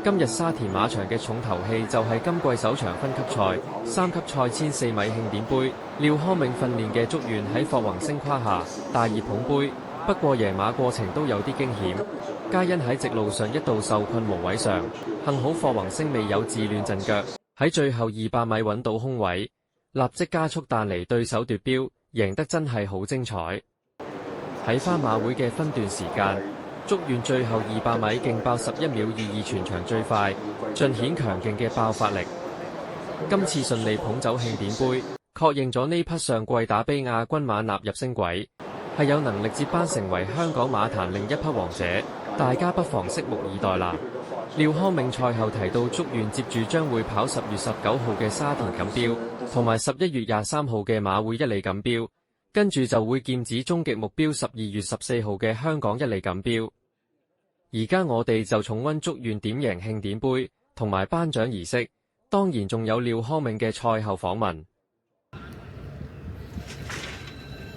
今日沙田馬場嘅重頭戲就係今季首場分級賽3級賽1004米慶典盃，廖康銘訓練嘅祝願喺霍宏聲跨下大熱捧盃，不過贏馬過程都有啲驚險，皆因喺直路上一度受困無位上，幸好霍宏聲未有自亂陣腳，喺最後200米揾到空位，立即加速彈離對手奪標，贏得真係好精彩。睇返馬會嘅分段時間，祝願最後200米勁爆11.22全場最快，盡顯強勁嘅爆發力。今次順利捧走慶典盃，確認咗呢匹上季打吡亞軍馬納入升軌，係有能力接班成為香港馬壇另一匹王者，大家不妨拭目以待啦。廖康銘賽後提到，祝願接住將會跑10月19號嘅沙田錦標，同埋11月23號嘅馬會一哩錦標。跟住就會劍指終極目標12月14號嘅香港一哩錦標。而家我哋就重溫祝願點贏慶典盃同埋頒獎儀式，當然仲有廖康銘嘅賽後訪問。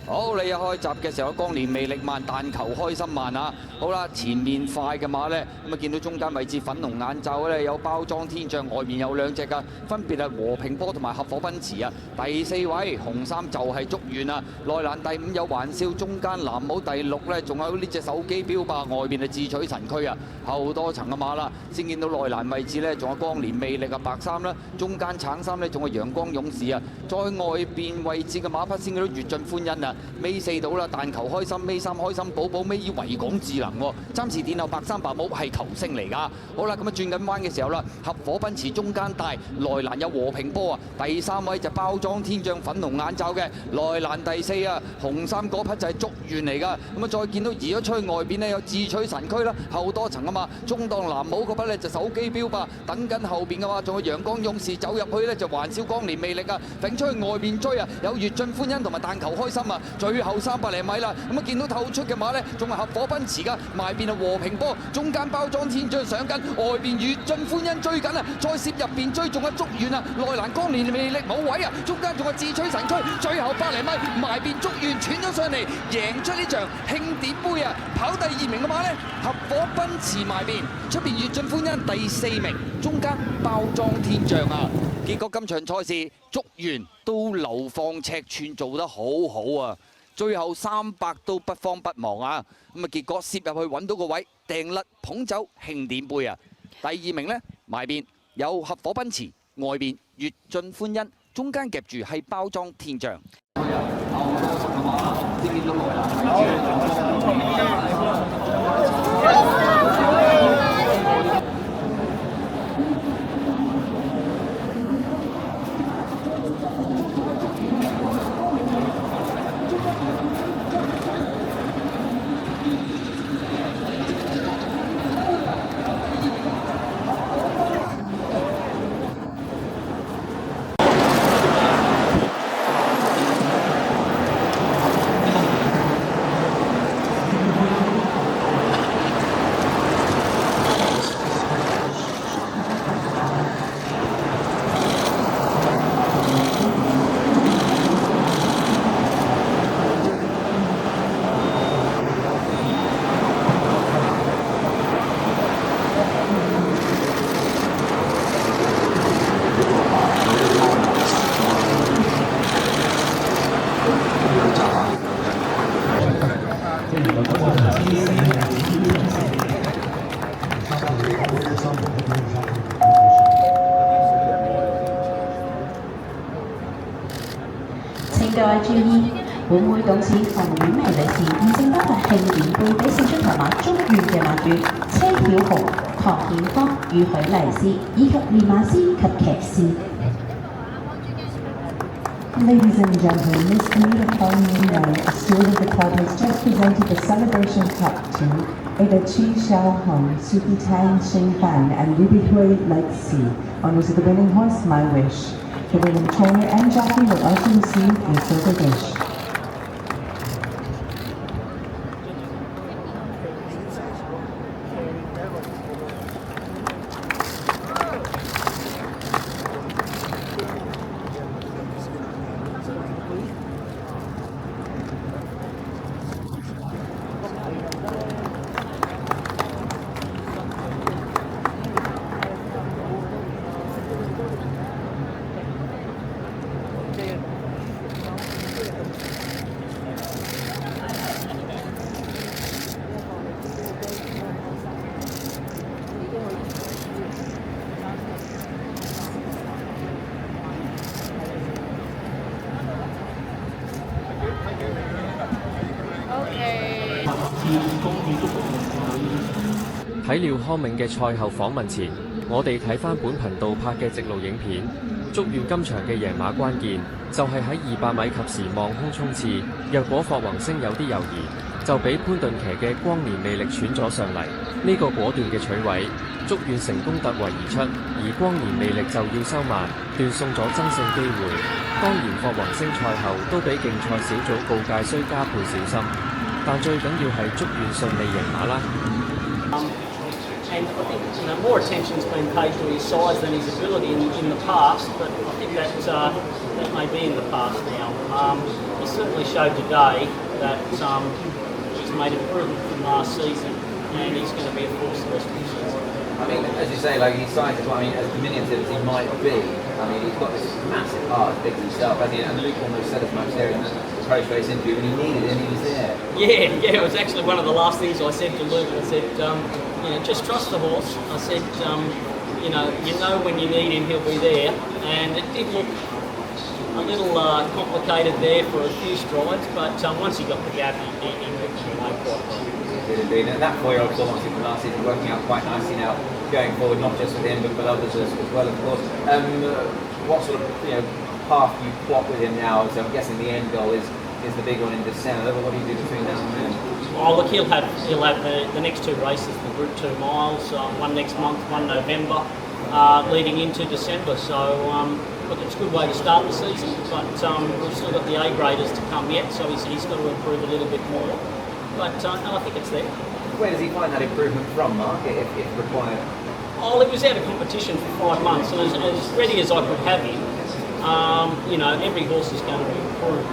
好，你一開閘嘅時候，光年魅力慢，但求開心慢啊！好啦，前面快嘅馬呢，咁啊見到中間位置粉紅眼罩呢，有包裝天象，外面有兩隻噶，分別係和平波同埋合夥奔馳啊。第4位紅衫就係祝願啊，內欄第5有玩笑，中間藍帽第6呢，仲有呢隻手機標霸，外邊係智取神驅啊，後多層嘅馬啦，先見到內欄位置呢，仲有光年魅力啊白衫啦，中間橙衫呢，仲係陽光勇士啊，再外邊位置嘅馬匹先見到悅盡歡欣啊。尾4到啦，但求開心；尾3開心寶寶，尾2維港智能喎。暫時殿後白衫白帽係球星嚟㗎。好啦，咁啊轉緊彎嘅時候啦，合夥奔馳中間帶，內欄有和平波啊。第3位就包裝天象粉紅眼罩嘅，內欄第4啊，紅衫嗰匹就係祝願嚟㗎。咁啊再見到移咗出去外邊呢，有智取神驅啦，後多層啊嘛。中檔藍帽嗰匹呢就手機標霸，等緊後邊嘅話，仲有陽光勇士走入去呢，就環笑光年魅力啊，揈出去外邊追啊，有悅盡歡欣同埋但求開心啊。最後300零米啦，咁啊見到透出嘅馬呢，仲係合夥奔馳㗎，埋邊係和平波，中間包裝天象上緊，外邊悅盡歡欣追緊啊，再攝入邊追，仲有祝願啊，內欄光年魅力冇位啊，中間仲係智取神驅，最後100零米埋邊祝願喘咗上嚟，贏出呢場慶典盃啊！跑第2名嘅馬呢，合夥奔馳埋邊，出邊悅盡歡欣第4名，中間包裝天象啊！結果今場賽事祝願都流放尺寸做得好好啊！最後300都不慌不忙啊！咁啊結果攝入去揾到個位，掟甩捧走慶典盃啊！第2名呢，埋邊有合夥奔馳，外邊悅盡歡欣，中間夾住係包裝天象。請各位注意，本會董事馮婉薇女士現正頒發慶典盃俾勝出頭馬祝願嘅馬主車曉紅、唐顯芳與許麗絲，以及練馬師及騎師。Ladies and gentlemen, Miss Anita Palmino, a steward of the club, has just presented the Celebration Cup to Ada Chi Xiaohong, Suki Tang Xingfan, and Ruby Hui Legacy, owners of the winning horse, My Wish. The winning trainer and jockey will also receive a silver dish. 喺廖康銘嘅賽後訪問前，我哋睇返本頻道拍嘅直路影片，祝願今場嘅贏馬關鍵就係喺200米及時望空衝刺，若果霍宏聲有啲猶疑，就俾潘頓騎嘅光年魅力喘咗上嚟。呢個果斷嘅取位，祝願成功突圍而出，而光年魅力就要收慢，斷送咗爭勝機會。當然霍宏聲賽後都俾競賽小組告誡需加倍小心，但最緊要係祝願順利贏馬啦。And I think more attention's been paid to his size than his ability in the past, but I think that may be in the past now. He certainly showed today that he's made improvement from last season, and he's going to be a force the rest of the season. I mean, as you say, like his size is, I mean, as diminutive as he might be, I mean, he's got this massive heart, big himself, hasn't he? And Luke almost said as much there in the post-race interview, when he needed him, he was there. Yeah, it was actually one of the last things I said to Luke. I said, just trust the horse. I said, you know when you need him, he'll be there. And it did look a little complicated there for a few strides, but once he got the gap, he moved away quite well. Indeed. And that 4-year-old form obviously from last season working out quite nicely now, going forward, not just with him but others as well, of course. What sort of path you plot with him now? So I'm guessing the end goal is the big one in December. What do you do between now and then? Oh, look, he'll have the next two races, the Group 2 miles, one next month, one November, leading into December. So look, it's a good way to start the season, but we've still got the A graders to come yet, so he's got to improve a little bit more. But no, I think it's there. Where does he find that improvement from, Mark, if required? Oh, he was out of competition for 5 months, and as ready as I could have him, every horse is going to improve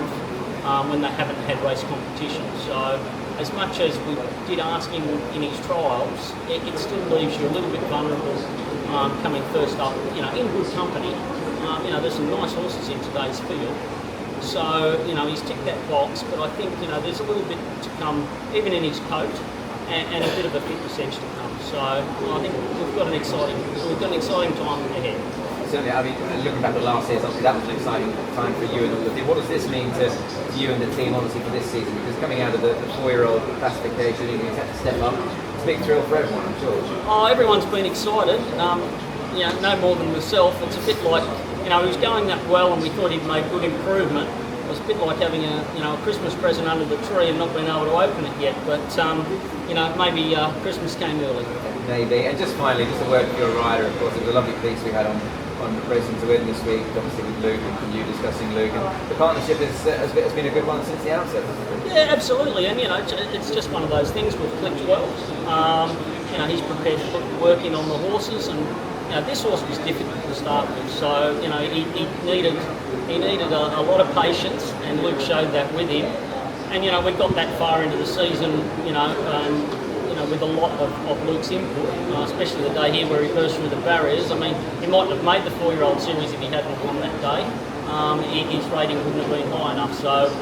when they haven't had race competition. So as much as we did ask him in his trials, it still leaves you a little bit vulnerable coming first up, in good company. There's some nice horses in today's field. So, he's ticked that box, but I think, there's a little bit to come, even in his coat, and a bit of a fitness edge to come. So, I think we've got an exciting time ahead. Certainly, I mean, looking back at last season, obviously that was an exciting time for you and all the team. What does this mean to you and the team, honestly, for this season? Because coming out of the 4-year-old classification, he's had to step up. It's a big thrill for everyone, I'm sure. Oh, everyone's been excited. No more than myself. It's a bit like, he was going that well and we thought he'd made good improvement. It was a bit like having a Christmas present under the tree and not being able to open it yet. But, maybe Christmas came early. Maybe. And just finally, just a word for your rider, of course. It was a lovely piece we had on Racing to Win this week, obviously with Luke and you discussing Luke. And the partnership has been a good one since the outset, hasn't it? Yeah, absolutely. And, it's just one of those things we've clicked well. He's prepared to put work in on the horses, and this horse was difficult to start with, so he needed a lot of patience, and Luke showed that with him. And we got that far into the season, with a lot of Luke's input, especially the day here where he burst through the barriers. I mean, he mightn't have made the 4-year-old series if he hadn't won that day. His rating wouldn't have been high enough, so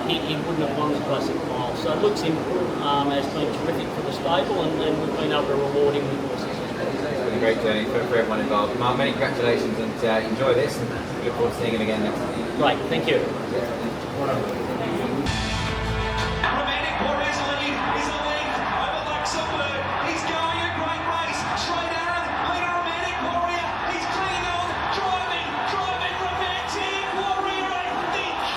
he wouldn't have won the Classic Mile. So Luke's input has been terrific for the stable, and we've been able to reward him with horses. It's been a great journey for everyone involved. Mark, many congratulations and enjoy this, and look forward to seeing him again next time. Great, thank you.